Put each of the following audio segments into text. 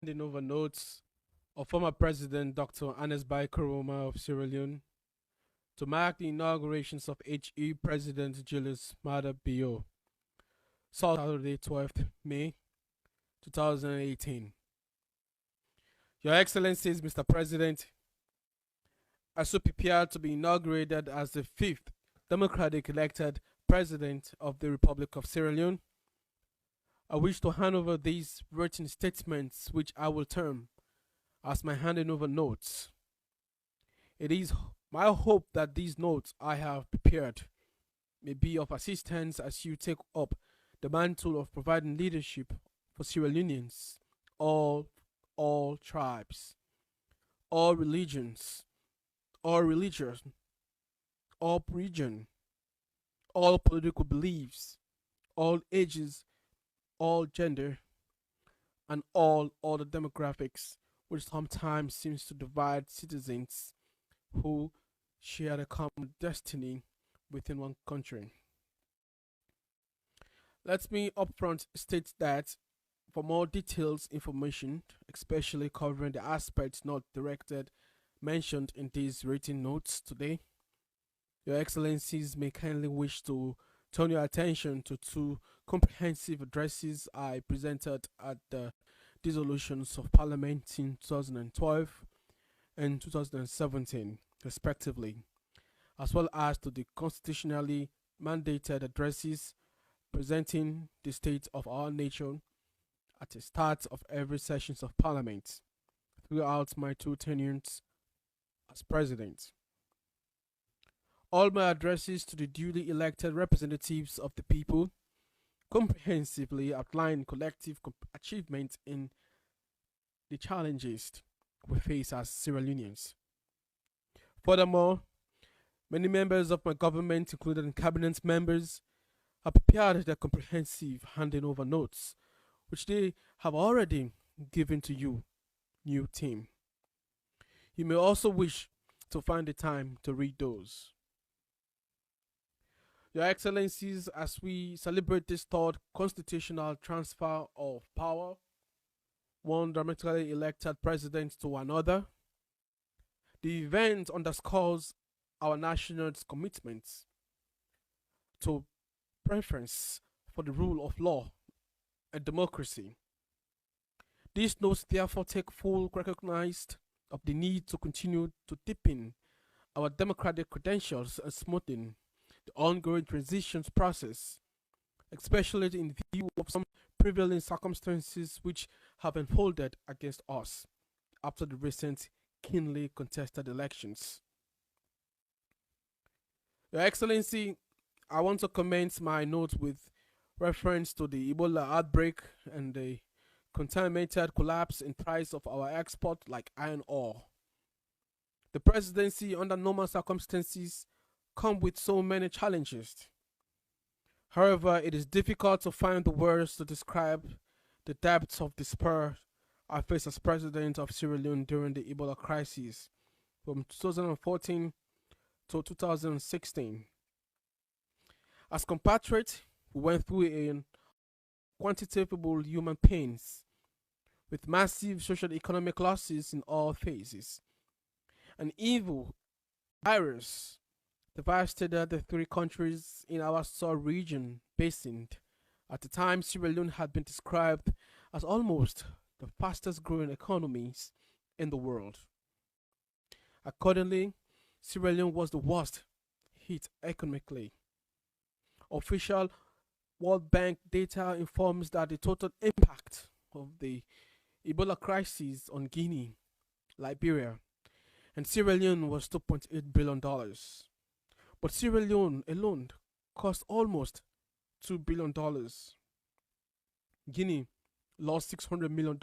handing over notes of former President Dr. Ernest Koroma of Sierra Leone to mark the inaugurations of HE President Julius Maada Bio, Saturday, 12th May 2018. Your Excellencies, Mr. President, as we prepare to be inaugurated as the fifth democratic elected President of the Republic of Sierra Leone, I wish to hand over these written statements, which I will term as my handing over notes. It is my hope that these notes I have prepared may be of assistance as you take up the mantle of providing leadership for Sierra Leoneans, all tribes, all religions, all religions, all region, all political beliefs, all ages, all gender, and all other demographics, which sometimes seems to divide citizens who share a common destiny within one country. Let me upfront state that for more detailed information, especially covering the aspects not directed mentioned in these written notes today, Your Excellencies may kindly wish to turn your attention to two comprehensive addresses I presented at the dissolutions of Parliament in 2012 and 2017, respectively, as well as to the constitutionally mandated addresses presenting the state of our nation at the start of every sessions of Parliament throughout my two tenures as President. All my addresses to the duly elected representatives of the people comprehensively outline collective achievements in the challenges we face as Sierra Leoneans. Furthermore, many members of my government, including cabinet members, have prepared their comprehensive handing over notes, which they have already given to you, new team. You may also wish to find the time to read those. Your Excellencies, as we celebrate this third constitutional transfer of power, one democratically elected president to another, the event underscores our nation's commitments to preference for the rule of law and democracy. These notes therefore take full recognized of the need to continue to deepen our democratic credentials and smoothen the ongoing transitions process, especially in view of some prevailing circumstances which have unfolded against us after the recent keenly contested elections. Your Excellency, I want to commence my notes with reference to the Ebola outbreak and the contaminated collapse in price of our export like iron ore. The presidency under normal circumstances come with so many challenges. However, it is difficult to find the words to describe the depths of despair I faced as president of Sierra Leone during the Ebola crisis from 2014 to 2016. As compatriots, we went through a quantifiable human pains with massive social economic losses in all phases. An evil virus devastated the three countries in our sub-region basin. At the time, Sierra Leone had been described as almost the fastest growing economies in the world. Accordingly, Sierra Leone was the worst hit economically. Official World Bank data informs that the total impact of the Ebola crisis on Guinea, Liberia, and Sierra Leone was $2.8 billion. But Sierra Leone alone cost almost $2 billion. Guinea lost $600 million.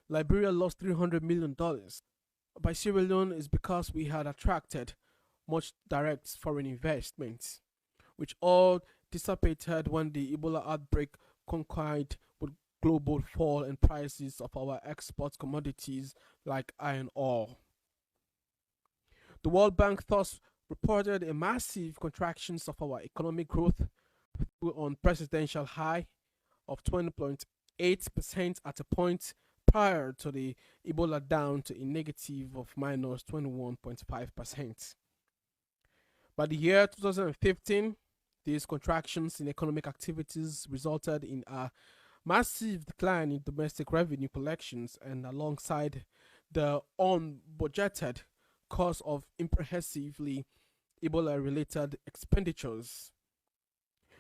Liberia lost $300 million. By Sierra Leone is because we had attracted much direct foreign investments, which all dissipated when the Ebola outbreak coincided with global fall in prices of our export commodities like iron ore. The World Bank thus reported a massive contractions of our economic growth on presidential high of 20.8% 8% at a point prior to the Ebola, down to a negative of minus 21.5%. By the year 2015, these contractions in economic activities resulted in a massive decline in domestic revenue collections, and alongside the unbudgeted cost of imprehensively Ebola related expenditures,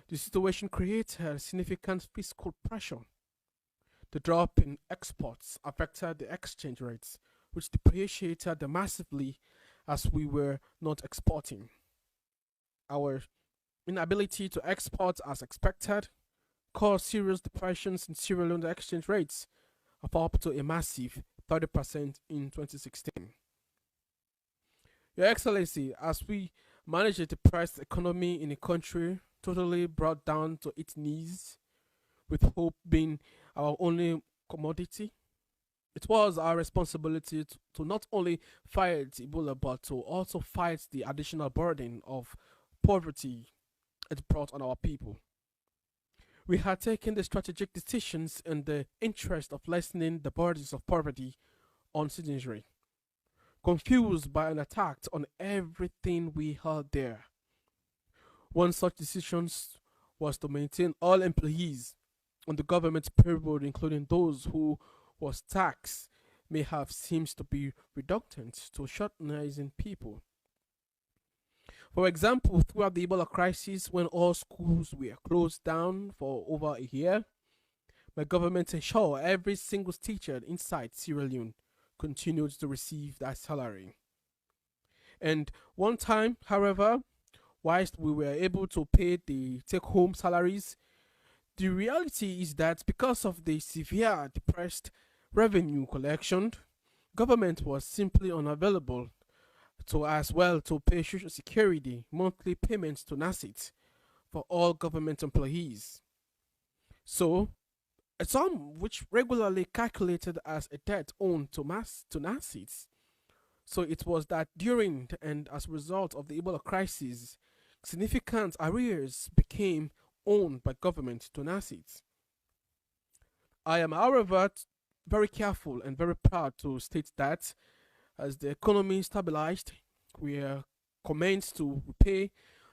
the situation created significant fiscal pressure. The drop in exports affected the exchange rates, which depreciated massively as we were not exporting. Our inability to export as expected caused serious depressions in Sierra Leone exchange rates of up to a massive 30% in 2016. Your Excellency, as we manage a depressed economy in a country totally brought down to its knees, with hope being our only commodity, it was our responsibility to not only fight Ebola but to also fight the additional burden of poverty it brought on our people. We had taken the strategic decisions in the interest of lessening the burdens of poverty on citizenry, confused by an attack on everything we held dear. One such decision was to maintain all employees on the government's payroll, including those who was taxed, may have seems to be reluctant to shortenizing people. For example, throughout the Ebola crisis, when all schools were closed down for over a year, my government ensured every single teacher inside Sierra Leone continued to receive that salary. And one time, however, whilst we were able to pay the take-home salaries, the reality is that because of the severe depressed revenue collection, government was simply unavailable to as well to pay social security monthly payments to NACIT for all government employees. So, a sum which regularly calculated as a debt owed to NACIT. So it was that during and as a result of the Ebola crisis, significant arrears became owned by government to NACIT. I am, however, very careful and very proud to state that as the economy stabilized, we are commenced to repay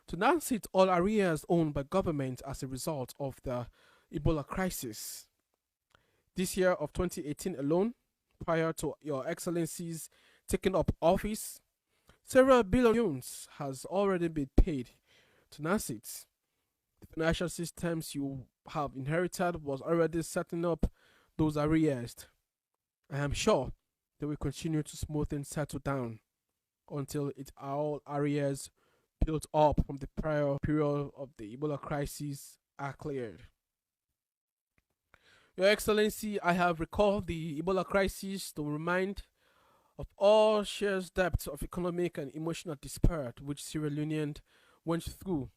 to NACIT all arrears owned by government as a result of the Ebola crisis. This year of 2018 alone, prior to Your Excellency's taking up office, several billions has already been paid to NACIT. The financial systems you have inherited was already setting up those arrears. I am sure they will continue to smooth and settle down until it all arrears built up from the prior period of the Ebola crisis are cleared. Your Excellency, I have recalled the Ebola crisis to remind of all shared depths of economic and emotional despair which Sierra Leoneans went through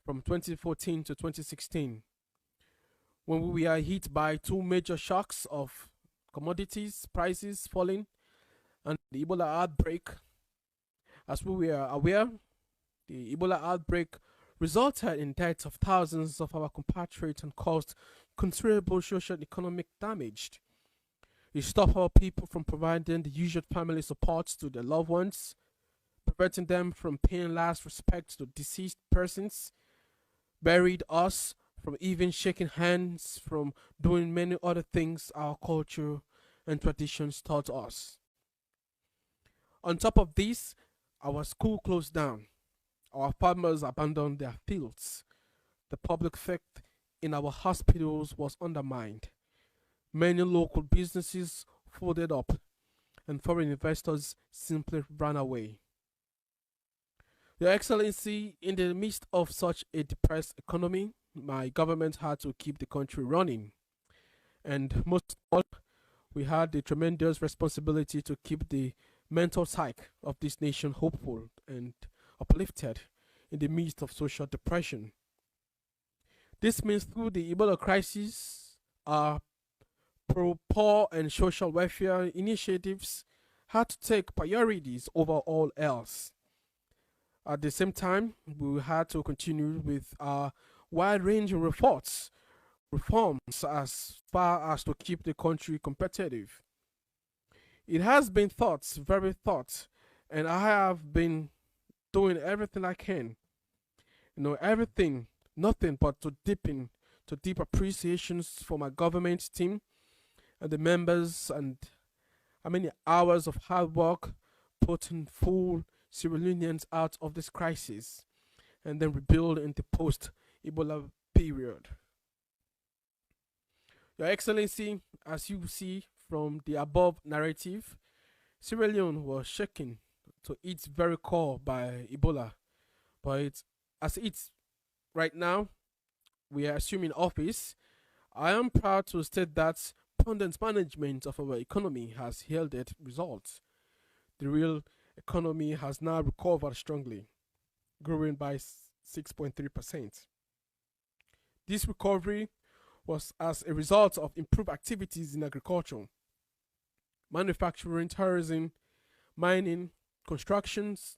from 2014 to 2016, when we are hit by two major shocks of commodities prices falling and the Ebola outbreak. As we were aware, the Ebola outbreak resulted in deaths of thousands of our compatriots and caused considerable social and economic damage. It stopped our people from providing the usual family support to their loved ones, preventing them from paying last respect to deceased persons, buried us from even shaking hands, from doing many other things our culture and traditions taught us. On top of this, our school closed down, our farmers abandoned their fields, the public faith in our hospitals was undermined, many local businesses folded up, and foreign investors simply ran away. Your Excellency, in the midst of such a depressed economy, my government had to keep the country running. And most of all, we had the tremendous responsibility to keep the mental psyche of this nation hopeful and uplifted in the midst of social depression. This means through the Ebola crisis, our pro-poor and social welfare initiatives had to take priorities over all else. At the same time, we had to continue with our wide-ranging efforts reforms as far as to keep the country competitive. It has been thought, very thought, and I have been doing everything I can. Everything, nothing but to deep appreciations for my government team and the members and how many hours of hard work putting full Sierra Leoneans out of this crisis and then rebuild in the post-Ebola period. Your Excellency, as you see from the above narrative, Sierra Leone was shaken to its very core by Ebola. But as it's right now, we are assuming office, I am proud to state that prudent management of our economy has yielded results. The real economy has now recovered strongly, growing by 6.3%. This recovery was as a result of improved activities in agriculture, manufacturing, tourism, mining, constructions,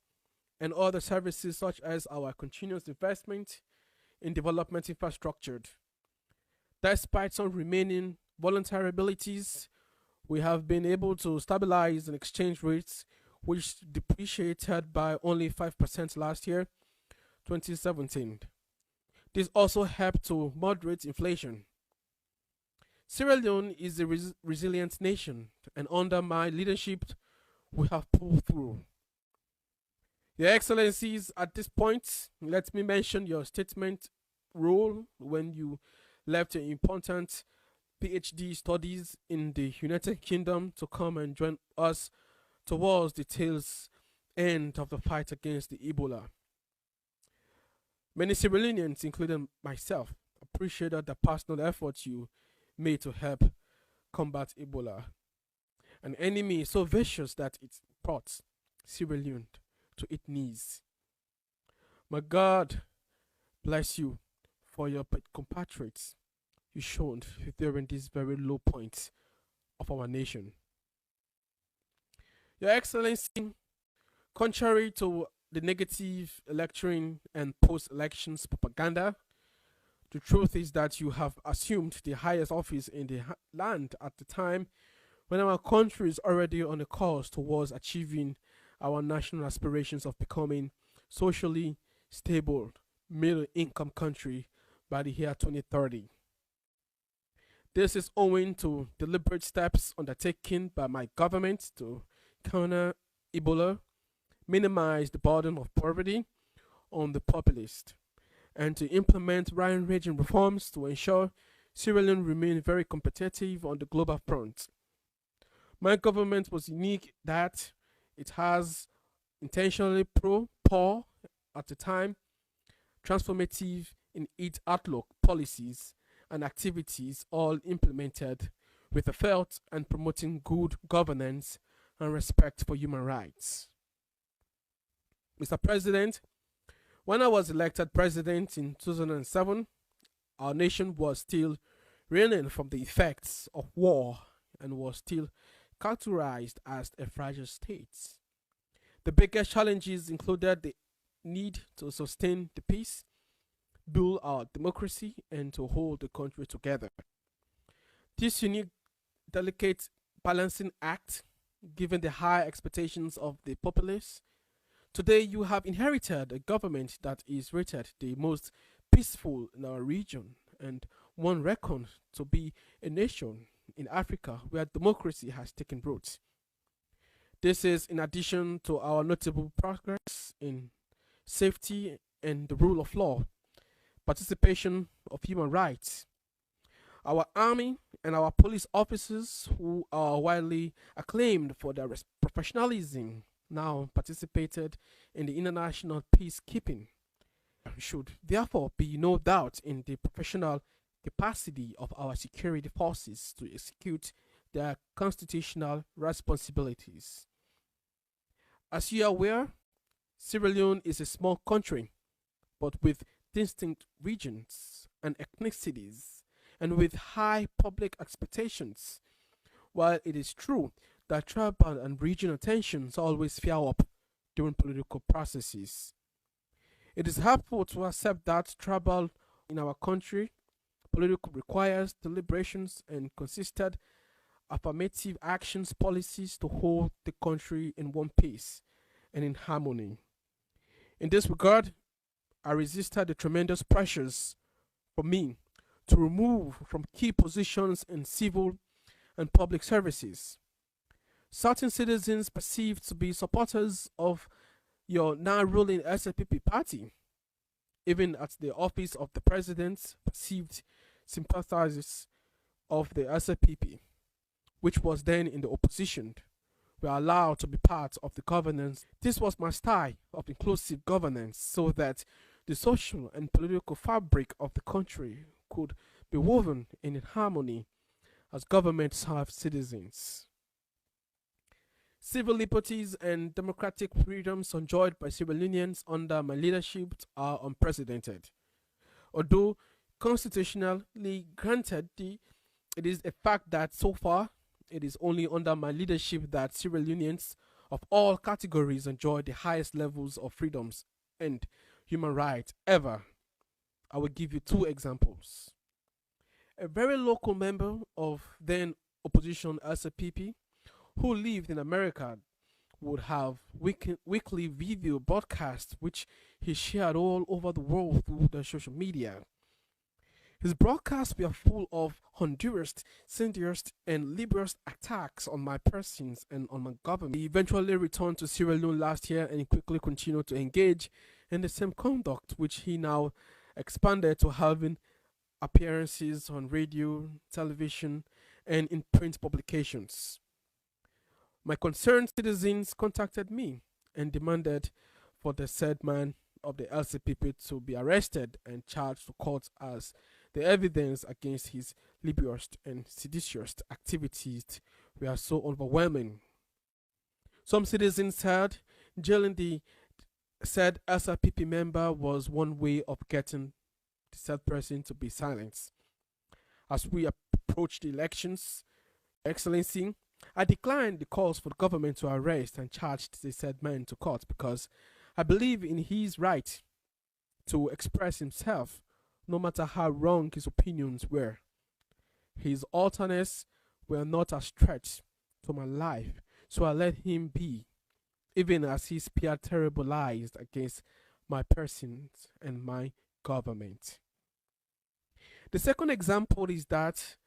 and other services such as our continuous investment in development infrastructure. Despite some remaining vulnerabilities, we have been able to stabilize an exchange rates which depreciated by only 5% last year, 2017. This also helped to moderate inflation. Sierra Leone is a resilient nation, and under my leadership, we have pulled through. Your Excellencies, at this point, let me mention your statement role when you left your important PhD studies in the United Kingdom to come and join us towards the tail's end of the fight against the Ebola. Many Sierra Leoneans, including myself, appreciated the personal efforts you made to help combat Ebola, an enemy so vicious that it brought Sierra Leone to its knees. May God bless you for your compatriots you showed during this very low point of our nation. Your Excellency, contrary to the negative electoring and post-elections propaganda, the truth is that you have assumed the highest office in the land at the time when our country is already on a course towards achieving our national aspirations of becoming socially stable middle income country by the year 2030. This is owing to deliberate steps undertaken by my government to counter Ebola, minimize the burden of poverty on the populace, and to implement wide-ranging reforms to ensure Sierra Leone remain very competitive on the global front. My government was unique that it has intentionally pro-poor at the time, transformative in its outlook, policies, and activities all implemented with a felt and promoting good governance and respect for human rights. Mr. President, when I was elected president in 2007, our nation was still reeling from the effects of war and was still characterized as a fragile state. The biggest challenges included the need to sustain the peace, build our democracy, and to hold the country together. This unique, delicate balancing act, given the high expectations of the populace, today you have inherited a government that is rated the most peaceful in our region and one reckoned to be a nation in Africa where democracy has taken root. This is in addition to our notable progress in safety and the rule of law, participation of human rights. Our army and our police officers, who are widely acclaimed for their professionalism, now participated in the international peacekeeping. Should therefore be no doubt in the professional capacity of our security forces to execute their constitutional responsibilities. As you are aware, Sierra Leone is a small country, but with distinct regions and ethnicities, and with high public expectations. While it is true that tribal and regional tensions always flare up during political processes, it is helpful to accept that tribal in our country political requires deliberations and consistent affirmative actions policies to hold the country in one piece and in harmony. In this regard, I resisted the tremendous pressures for me to remove from key positions in civil and public services. Certain citizens perceived to be supporters of your now ruling SLPP party, even at the office of the president, perceived sympathizers of the SLPP, which was then in the opposition, were allowed to be part of the governance. This was my style of inclusive governance so that the social and political fabric of the country could be woven in harmony as government served citizens. Civil liberties and democratic freedoms enjoyed by Sierra Leoneans under my leadership are unprecedented. Although constitutionally granted, it is a fact that so far it is only under my leadership that Sierra Leoneans of all categories enjoy the highest levels of freedoms and human rights ever. I will give you two examples. A very local member of then opposition SAPP who lived in America would have weekly video broadcasts which he shared all over the world through the social media. His broadcasts were full of Honduras, incendious, and liberal attacks on my persons and on my government. He eventually returned to Sierra Leone last year and quickly continued to engage in the same conduct, which he now expanded to having appearances on radio, television, and in print publications. My concerned citizens contacted me and demanded for the said man of the LCPP to be arrested and charged to court as the evidence against his libelous and seditious activities were so overwhelming. Some citizens said jailing the said SRPP member was one way of getting the said person to be silenced. As we approach the elections, Excellency, I declined the calls for the government to arrest and charge the said man to court because I believe in his right to express himself, no matter how wrong his opinions were. His alternates were not a threat to my life, so I let him be, even as he speared terrible lies against my person and my government. The second example is that,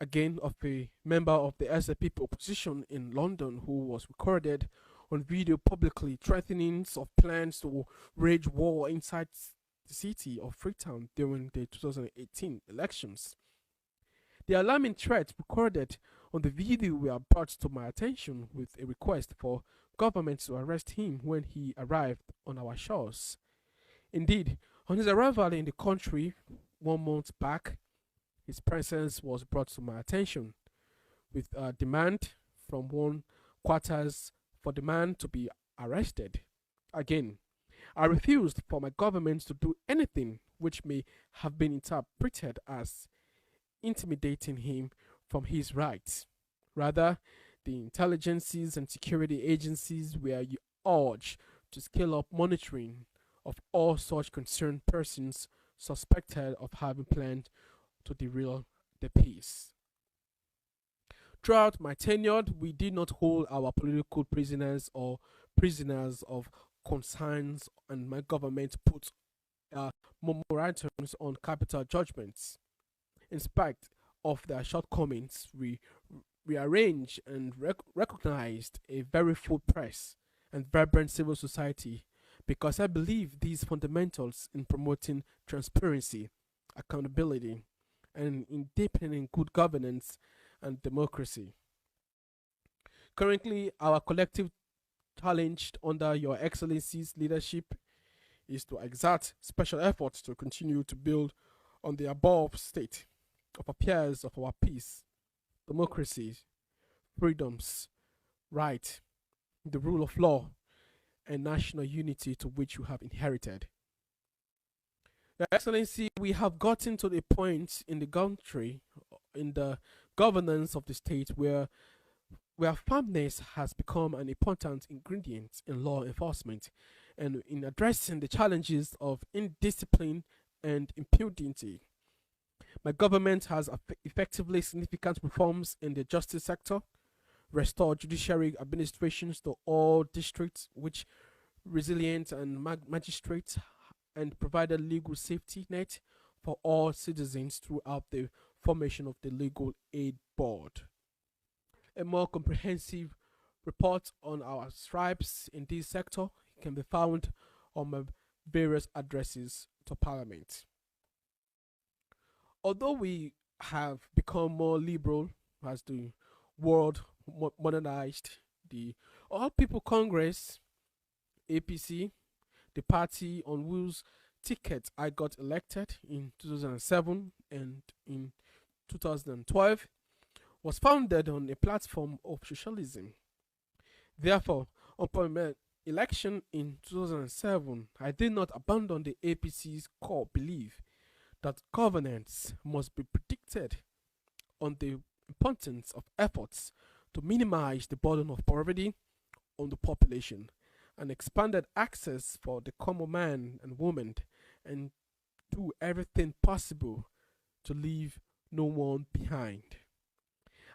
again, of a member of the SLPP opposition in London who was recorded on video publicly threatening of plans to wage war inside the city of Freetown during the 2018 elections. The alarming threats recorded on the video were brought to my attention with a request for government to arrest him when he arrived on our shores. Indeed, on his arrival in the country 1 month back, his presence was brought to my attention with a demand from one quarters for the man to be arrested. Again, I refused for my government to do anything which may have been interpreted as intimidating him from his rights. Rather, the intelligences and security agencies were urged to scale up monitoring of all such concerned persons suspected of having planned to derail the peace. Throughout my tenure, we did not hold our political prisoners or prisoners of concerns, and my government put moratoriums on capital judgments. In spite of their shortcomings, we rearranged and recognized a very full press and vibrant civil society because I believe these fundamentals in promoting transparency, accountability, and in deepening good governance and democracy. Currently, our collective challenge under Your Excellency's leadership is to exert special efforts to continue to build on the above state of affairs of our peace, democracy, freedoms, right, the rule of law, and national unity to which you have inherited. Your Excellency, we have gotten to the point in the country, in the governance of the state, where firmness has become an important ingredient in law enforcement and in addressing the challenges of indiscipline and impunity. My government has effectively significant reforms in the justice sector, restored judiciary administrations to all districts, which resilient and magistrates, and provided legal safety net for all citizens throughout the formation of the Legal Aid Board. A more comprehensive report on our stripes in this sector can be found on my various addresses to Parliament. Although we have become more liberal as the world modernized, the All People Congress (APC), the party on whose ticket I got elected in 2007 and in 2012, was founded on a platform of socialism. Therefore, upon my election in 2007, I did not abandon the APC's core belief that governance must be predicted on the importance of efforts to minimize the burden of poverty on the population and expanded access for the common man and woman, and do everything possible to leave no one behind.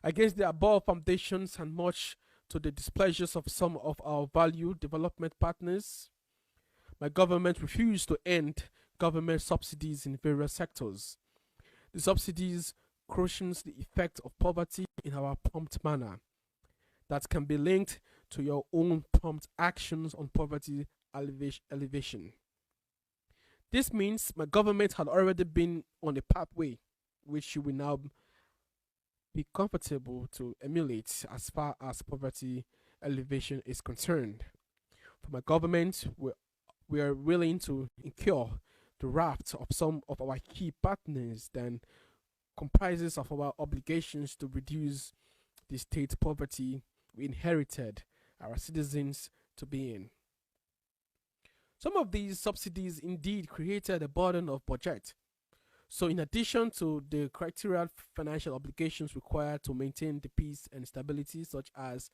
Against the above foundations and much to the displeasures of some of our valued development partners, my government refused to end government subsidies in various sectors. The subsidies cushions the effect of poverty in our prompt manner that can be linked to your own prompt actions on poverty elevation. This means my government had already been on a pathway which you will now be comfortable to emulate as far as poverty elevation is concerned. For my government, we are willing to incur the wrath of some of our key partners than comprises of our obligations to reduce the state poverty we inherited our citizens to be in. Some of these subsidies indeed created a burden of budget. So, in addition to the criteria financial obligations required to maintain the peace and stability, such as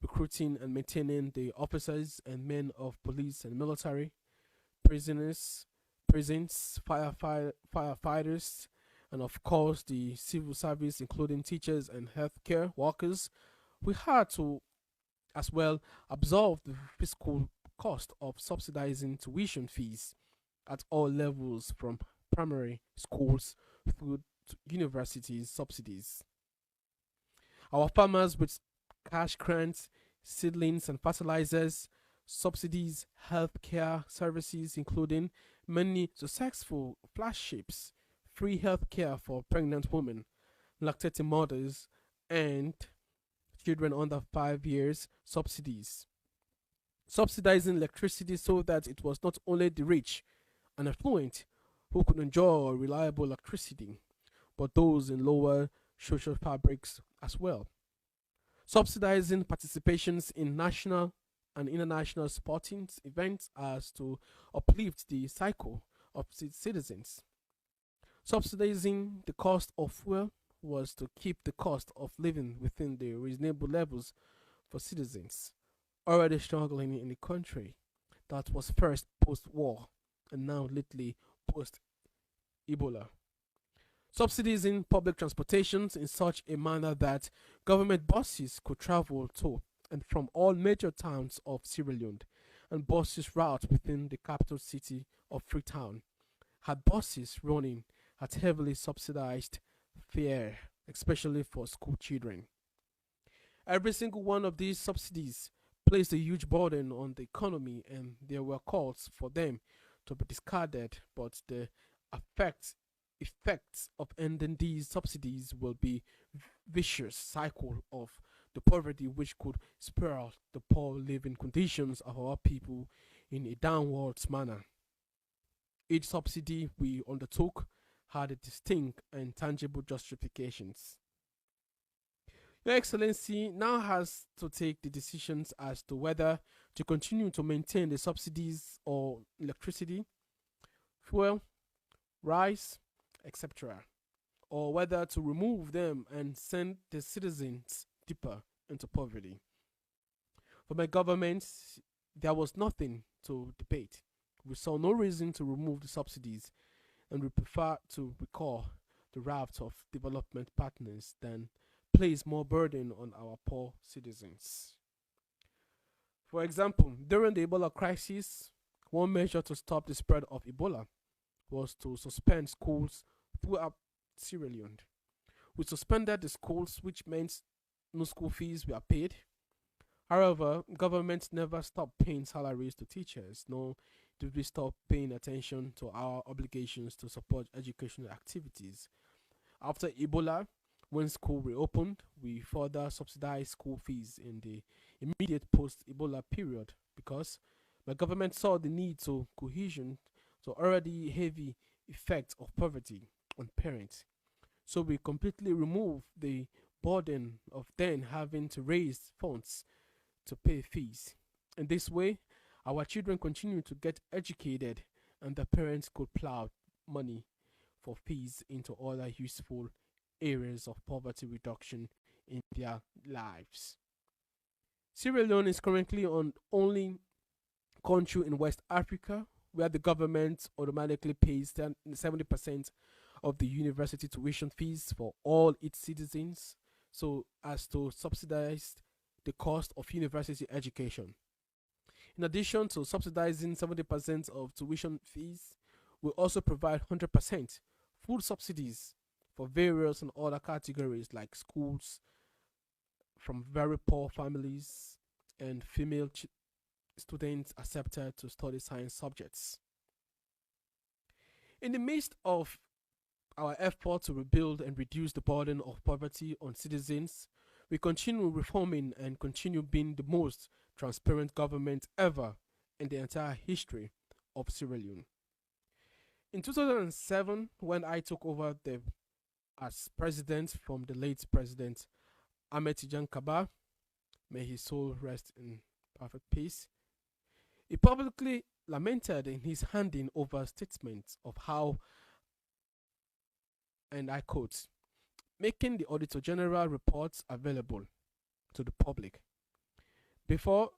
recruiting and maintaining the officers and men of police and military, prisoners, prisons, firefighters, and of course the civil service, including teachers and healthcare workers, we had to as well absorb the fiscal cost of subsidizing tuition fees at all levels from primary schools through to universities subsidies. Our farmers with cash grants, seedlings and fertilizers, subsidies, healthcare services, including many successful flagships, free healthcare for pregnant women, lactating mothers, and children under 5 years, subsidies. Subsidizing electricity so that it was not only the rich and affluent who could enjoy reliable electricity, but those in lower social fabrics as well. Subsidizing participations in national and international sporting events as to uplift the cycle of citizens. Subsidizing the cost of fuel was to keep the cost of living within the reasonable levels for citizens already struggling in the country that was first post war and now lately post Ebola. Subsidies in public transportations in such a manner that government buses could travel to and from all major towns of Sierra Leone, and buses route within the capital city of Freetown had buses running at heavily subsidized fare, especially for school children. Every single one of these subsidies placed a huge burden on the economy, and there were calls for them to be discarded, but the effects effects of ending these subsidies will be vicious cycle of the poverty which could spiral the poor living conditions of our people in a downwards manner. Each subsidy we undertook had a distinct and tangible justifications. Your Excellency now has to take the decisions as to whether to continue to maintain the subsidies or electricity, fuel, rice, etc., or whether to remove them and send the citizens deeper into poverty. For my government, there was nothing to debate. We saw no reason to remove the subsidies, and we prefer to recall the route of development partners than place more burden on our poor citizens. For example, during the Ebola crisis, one measure to stop the spread of Ebola was to suspend schools throughout Sierra Leone. We suspended the schools, which meant no school fees were paid. However, government never stopped paying salaries to teachers, nor did we stop paying attention to our obligations to support educational activities. After Ebola, when school reopened, we further subsidized school fees in the immediate post-Ebola period because the government saw the need to cohesion to already heavy effect of poverty on parents. So we completely removed the burden of then having to raise funds to pay fees. In this way, our children continue to get educated and the parents could plow money for fees into other useful areas of poverty reduction in their lives. Sierra Leone is currently on only country in West Africa where the government automatically pays 70% of the university tuition fees for all its citizens so as to subsidize the cost of university education. In addition to subsidizing 70% of tuition fees, we also provide 100% food subsidies for various and other categories like schools from very poor families and female students accepted to study science subjects. In the midst of our effort to rebuild and reduce the burden of poverty on citizens, we continue reforming and continue being the most transparent government ever in the entire history of Sierra Leone. In 2007, when I took over as president from the late President Ahmed Tijan Kaba, may his soul rest in perfect peace, he publicly lamented in his handing over statement of how, and I quote, making the Auditor General reports available to the public before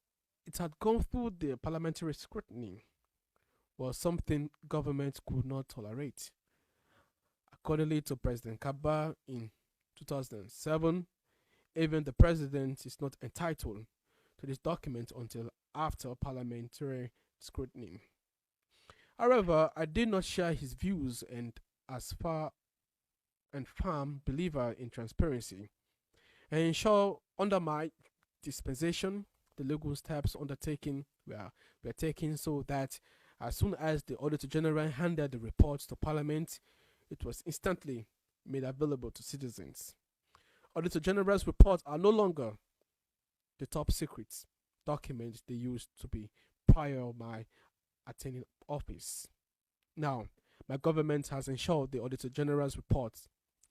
it had gone through the parliamentary scrutiny was something government could not tolerate. Accordingly to President Kaba in 2007, even the president is not entitled to this document until after parliamentary scrutiny. However, I did not share his views and as far and firm believer in transparency and ensure under my dispensation the legal steps undertaken were taken so that as soon as the Auditor General handed the reports to Parliament, it was instantly made available to citizens. Auditor General's reports are no longer the top secret documents they used to be prior my attaining office. Now, my government has ensured the Auditor General's report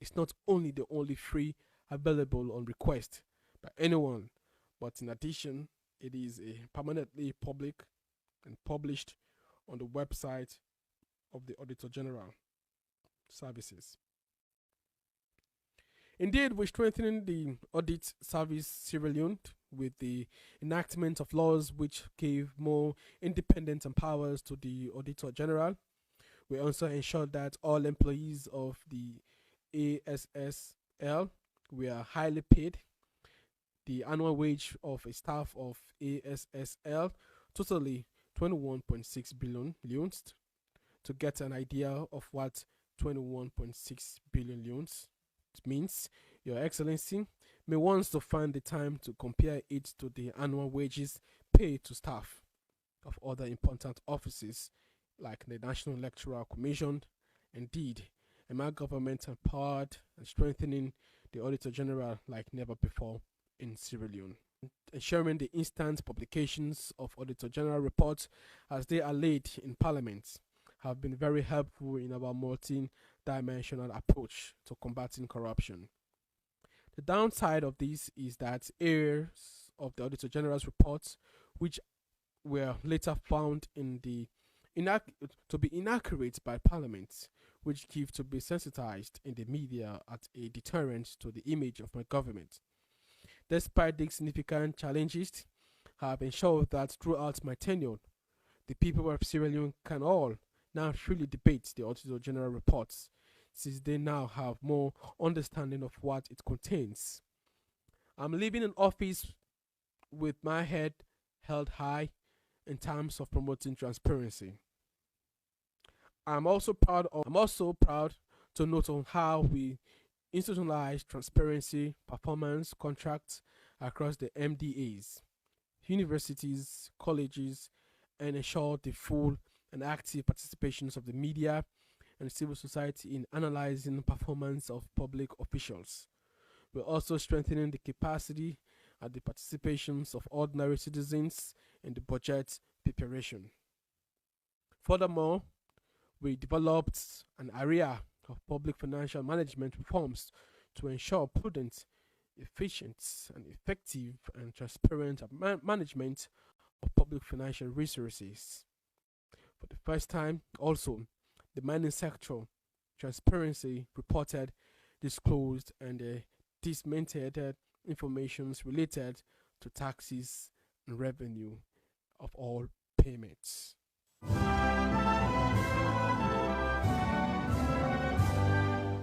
is not only the only free available on request by anyone, but in addition, it is a permanently public and published on the website of the Auditor General Services. Indeed, we're strengthening the audit service Sierra Leone with the enactment of laws which gave more independence and powers to the Auditor General. We also ensured that all employees of the ASSL were highly paid. The annual wage of a staff of ASSL totally 21.6 billion leones. To get an idea of what 21.6 billion leones means, Your Excellency may want to find the time to compare it to the annual wages paid to staff of other important offices like the National Electoral Commission. Indeed, my government empowered and strengthening the Auditor General like never before in Sierra Leone. Ensuring the instant publications of Auditor General reports as they are laid in Parliament have been very helpful in our multi-dimensional approach to combating corruption. The downside of this is that areas of the Auditor General's reports which were later found in the to be inaccurate by Parliament, which give to be sensitized in the media as a deterrent to the image of my government. Despite these significant challenges, I have ensured that throughout my tenure, the people of Sierra Leone can all now freely debate the Auditor General reports, since they now have more understanding of what it contains. I'm leaving an office with my head held high in terms of promoting transparency. I'm also proud to note on how we institutionalize transparency performance contracts across the MDAs, universities, colleges, and ensure the full and active participations of the media and civil society in analyzing performance of public officials. We're also strengthening the capacity and the participations of ordinary citizens in the budget preparation. Furthermore, we developed an area of public financial management reforms to ensure prudent, efficient, and effective and transparent management of public financial resources. For the first time, also, the mining sector transparency reported, disclosed, and disseminated information related to taxes and revenue of all payments.